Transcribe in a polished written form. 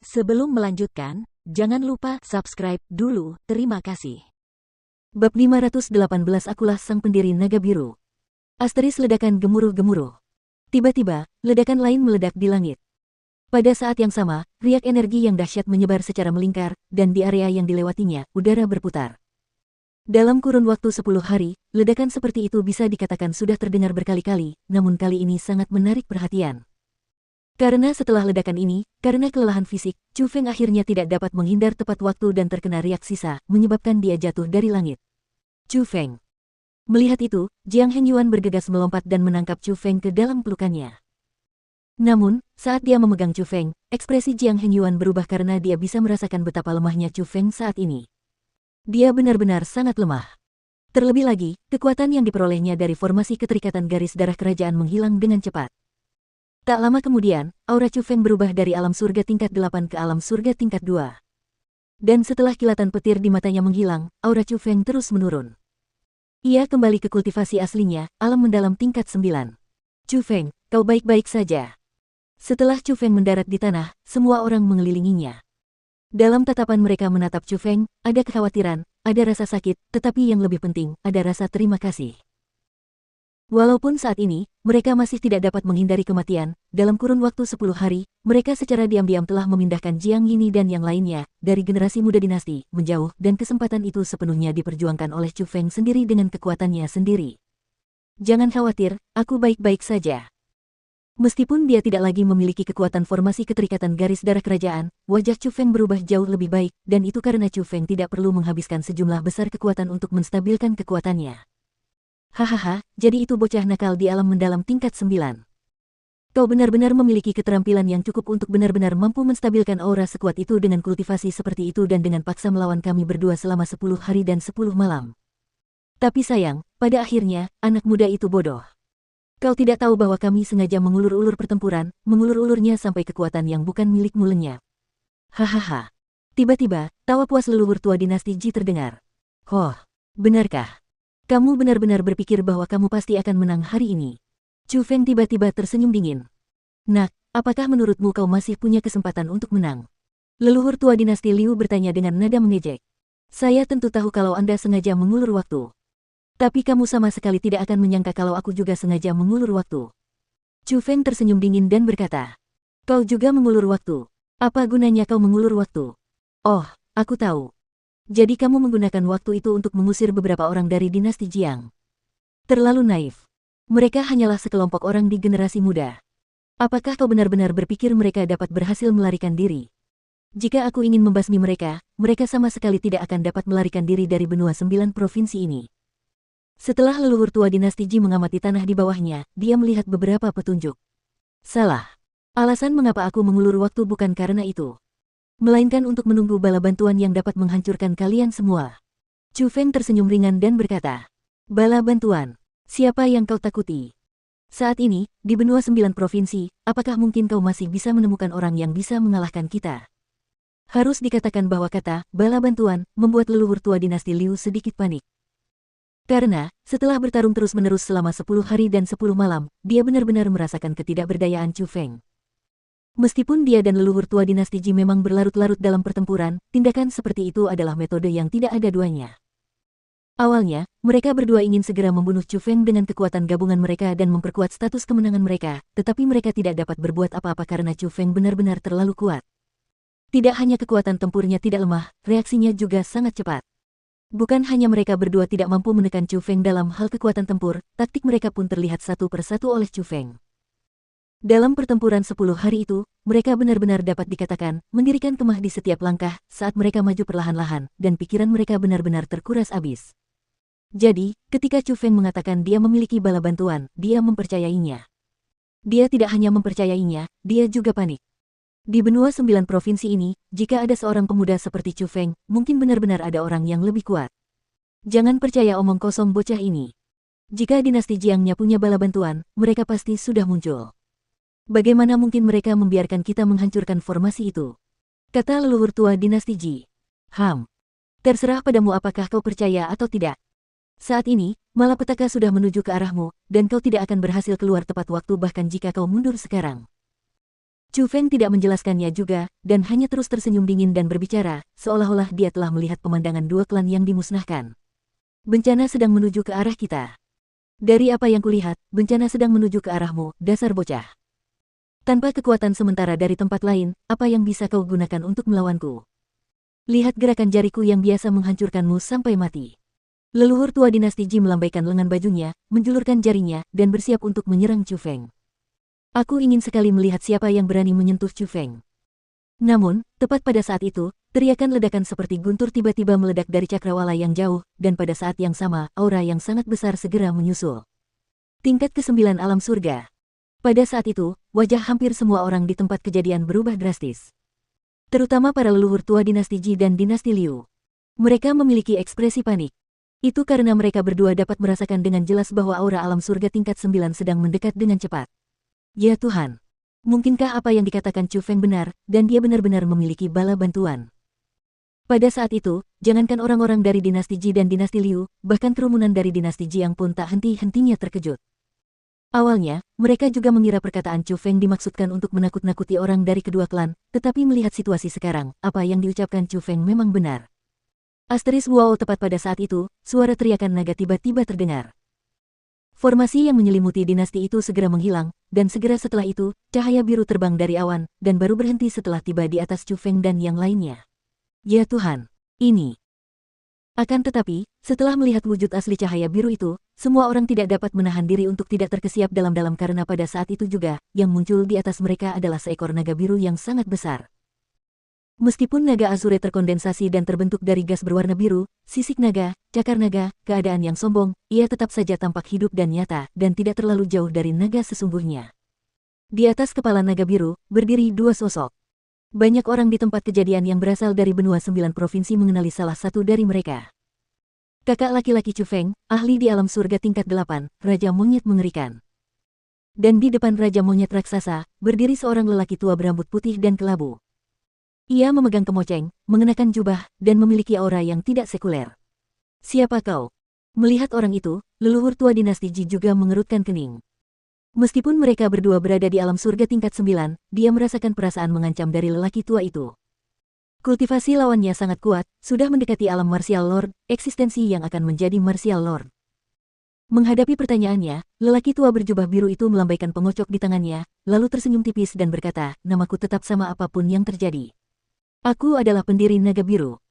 Sebelum melanjutkan, jangan lupa subscribe dulu, terima kasih. Bab 518 Akulah sang pendiri naga biru. Asteris ledakan gemuruh-gemuruh. Tiba-tiba, ledakan lain meledak di langit. Pada saat yang sama, riak energi yang dahsyat menyebar secara melingkar, dan di area yang dilewatinya, udara berputar. Dalam kurun waktu 10 hari, ledakan seperti itu bisa dikatakan sudah terdengar berkali-kali, namun kali ini sangat menarik perhatian. Karena setelah ledakan ini, karena kelelahan fisik, Chu Feng akhirnya tidak dapat menghindar tepat waktu dan terkena riak sisa, menyebabkan dia jatuh dari langit. Chu Feng. Melihat itu, Jiang Hengyuan bergegas melompat dan menangkap Chu Feng ke dalam pelukannya. Namun, saat dia memegang Chu Feng, ekspresi Jiang Hengyuan berubah karena dia bisa merasakan betapa lemahnya Chu Feng saat ini. Dia benar-benar sangat lemah. Terlebih lagi, kekuatan yang diperolehnya dari formasi keterikatan garis darah kerajaan menghilang dengan cepat. Tak lama kemudian, aura Chu Feng berubah dari alam surga tingkat 8 ke alam surga tingkat 2. Dan setelah kilatan petir di matanya menghilang, aura Chu Feng terus menurun. Ia kembali ke kultivasi aslinya, alam mendalam tingkat 9. Chu Feng, kau baik-baik saja. Setelah Chu Feng mendarat di tanah, semua orang mengelilinginya. Dalam tatapan mereka menatap Chu Feng, ada kekhawatiran, ada rasa sakit, tetapi yang lebih penting, ada rasa terima kasih. Walaupun saat ini, mereka masih tidak dapat menghindari kematian, dalam kurun waktu 10 hari, mereka secara diam-diam telah memindahkan Jiang Yini dan yang lainnya, dari generasi muda dinasti, menjauh, dan kesempatan itu sepenuhnya diperjuangkan oleh Chu Feng sendiri dengan kekuatannya sendiri. Jangan khawatir, aku baik-baik saja. Meskipun dia tidak lagi memiliki kekuatan formasi keterikatan garis darah kerajaan, wajah Chu Feng berubah jauh lebih baik, dan itu karena Chu Feng tidak perlu menghabiskan sejumlah besar kekuatan untuk menstabilkan kekuatannya. Hahaha, jadi itu bocah nakal di alam mendalam tingkat 9. Kau benar-benar memiliki keterampilan yang cukup untuk benar-benar mampu menstabilkan aura sekuat itu dengan kultivasi seperti itu dan dengan paksa melawan kami berdua selama 10 hari dan 10 malam. Tapi sayang, pada akhirnya, anak muda itu bodoh. Kau tidak tahu bahwa kami sengaja mengulur-ulur pertempuran, mengulur-ulurnya sampai kekuatan yang bukan milikmu lenyap. Hahaha. Tiba-tiba, tawa puas leluhur tua dinasti Ji terdengar. Oh, benarkah? Kamu benar-benar berpikir bahwa kamu pasti akan menang hari ini. Chu Feng tiba-tiba tersenyum dingin. Nak, apakah menurutmu kau masih punya kesempatan untuk menang? Leluhur tua dinasti Liu bertanya dengan nada mengejek. Saya tentu tahu kalau Anda sengaja mengulur waktu. Tapi kamu sama sekali tidak akan menyangka kalau aku juga sengaja mengulur waktu. Chu Feng tersenyum dingin dan berkata. Kau juga mengulur waktu. Apa gunanya kau mengulur waktu? Oh, aku tahu. Jadi kamu menggunakan waktu itu untuk mengusir beberapa orang dari dinasti Jiang. Terlalu naif. Mereka hanyalah sekelompok orang di generasi muda. Apakah kau benar-benar berpikir mereka dapat berhasil melarikan diri? Jika aku ingin membasmi mereka, mereka sama sekali tidak akan dapat melarikan diri dari benua 9 provinsi ini. Setelah leluhur tua dinasti Ji mengamati tanah di bawahnya, dia melihat beberapa petunjuk. Salah. Alasan mengapa aku mengulur waktu bukan karena itu. Melainkan untuk menunggu bala bantuan yang dapat menghancurkan kalian semua. Chu Feng tersenyum ringan dan berkata, bala bantuan, siapa yang kau takuti? Saat ini, di benua 9 provinsi, apakah mungkin kau masih bisa menemukan orang yang bisa mengalahkan kita? Harus dikatakan bahwa kata, bala bantuan, membuat leluhur tua dinasti Liu sedikit panik. Karena, setelah bertarung terus-menerus selama 10 hari dan 10 malam, dia benar-benar merasakan ketidakberdayaan Chu Feng. Meskipun dia dan leluhur tua dinasti Ji memang berlarut-larut dalam pertempuran, tindakan seperti itu adalah metode yang tidak ada duanya. Awalnya, mereka berdua ingin segera membunuh Chu Feng dengan kekuatan gabungan mereka dan memperkuat status kemenangan mereka, tetapi mereka tidak dapat berbuat apa-apa karena Chu Feng benar-benar terlalu kuat. Tidak hanya kekuatan tempurnya tidak lemah, reaksinya juga sangat cepat. Bukan hanya mereka berdua tidak mampu menekan Chu Feng dalam hal kekuatan tempur, taktik mereka pun terlihat satu persatu oleh Chu Feng. Dalam pertempuran 10 hari itu, mereka benar-benar dapat dikatakan, mendirikan kemah di setiap langkah, saat mereka maju perlahan-lahan, dan pikiran mereka benar-benar terkuras habis. Jadi, ketika Chu Feng mengatakan dia memiliki bala bantuan, dia mempercayainya. Dia tidak hanya mempercayainya, dia juga panik. Di benua 9 provinsi ini, jika ada seorang pemuda seperti Chu Feng, mungkin benar-benar ada orang yang lebih kuat. Jangan percaya omong kosong bocah ini. Jika dinasti Jiangnya punya bala bantuan, mereka pasti sudah muncul. Bagaimana mungkin mereka membiarkan kita menghancurkan formasi itu? Kata leluhur tua dinasti Ji. Terserah padamu apakah kau percaya atau tidak. Saat ini, malapetaka sudah menuju ke arahmu, dan kau tidak akan berhasil keluar tepat waktu bahkan jika kau mundur sekarang. Chu Feng tidak menjelaskannya juga, dan hanya terus tersenyum dingin dan berbicara, seolah-olah dia telah melihat pemandangan dua klan yang dimusnahkan. Bencana sedang menuju ke arah kita. Dari apa yang kulihat, bencana sedang menuju ke arahmu, dasar bocah. Tanpa kekuatan sementara dari tempat lain, apa yang bisa kau gunakan untuk melawanku? Lihat gerakan jariku yang biasa menghancurkanmu sampai mati. Leluhur tua dinasti Ji melambaikan lengan bajunya, menjulurkan jarinya, dan bersiap untuk menyerang Chu Feng. Aku ingin sekali melihat siapa yang berani menyentuh Chu Feng. Namun, tepat pada saat itu, teriakan ledakan seperti guntur tiba-tiba meledak dari cakrawala yang jauh, dan pada saat yang sama, aura yang sangat besar segera menyusul. Tingkat ke-9 alam surga. Pada saat itu, wajah hampir semua orang di tempat kejadian berubah drastis. Terutama para leluhur tua dinasti Ji dan dinasti Liu. Mereka memiliki ekspresi panik. Itu karena mereka berdua dapat merasakan dengan jelas bahwa aura alam surga tingkat 9 sedang mendekat dengan cepat. Ya Tuhan, mungkinkah apa yang dikatakan Chu Feng benar, dan dia benar-benar memiliki bala bantuan? Pada saat itu, jangankan orang-orang dari dinasti Ji dan dinasti Liu, bahkan kerumunan dari dinasti Jiang pun tak henti-hentinya terkejut. Awalnya, mereka juga mengira perkataan Chu Feng dimaksudkan untuk menakut-nakuti orang dari kedua klan, tetapi melihat situasi sekarang, apa yang diucapkan Chu Feng memang benar. Asteris wow, tepat pada saat itu, suara teriakan naga tiba-tiba terdengar. Formasi yang menyelimuti dinasti itu segera menghilang, dan segera setelah itu, cahaya biru terbang dari awan, dan baru berhenti setelah tiba di atas Chu Feng dan yang lainnya. Ya Tuhan, ini. Akan tetapi, setelah melihat wujud asli cahaya biru itu, semua orang tidak dapat menahan diri untuk tidak terkesiap dalam-dalam karena pada saat itu juga, yang muncul di atas mereka adalah seekor naga biru yang sangat besar. Meskipun naga azure terkondensasi dan terbentuk dari gas berwarna biru, sisik naga, cakar naga, keadaan yang sombong, ia tetap saja tampak hidup dan nyata, dan tidak terlalu jauh dari naga sesungguhnya. Di atas kepala naga biru, berdiri dua sosok. Banyak orang di tempat kejadian yang berasal dari benua 9 provinsi mengenali salah satu dari mereka. Kakak laki-laki Chu Feng, ahli di alam surga tingkat 8, Raja Monyet mengerikan. Dan di depan Raja Monyet raksasa, berdiri seorang lelaki tua berambut putih dan kelabu. Ia memegang kemoceng, mengenakan jubah, dan memiliki aura yang tidak sekuler. Siapa kau? Melihat orang itu, leluhur tua dinasti Ji juga mengerutkan kening. Meskipun mereka berdua berada di alam surga tingkat 9, dia merasakan perasaan mengancam dari lelaki tua itu. Kultivasi lawannya sangat kuat, sudah mendekati alam martial lord, eksistensi yang akan menjadi martial lord. Menghadapi pertanyaannya, lelaki tua berjubah biru itu melambaikan pengocok di tangannya, lalu tersenyum tipis dan berkata, namaku tetap sama apapun yang terjadi. Aku adalah pendiri naga biru.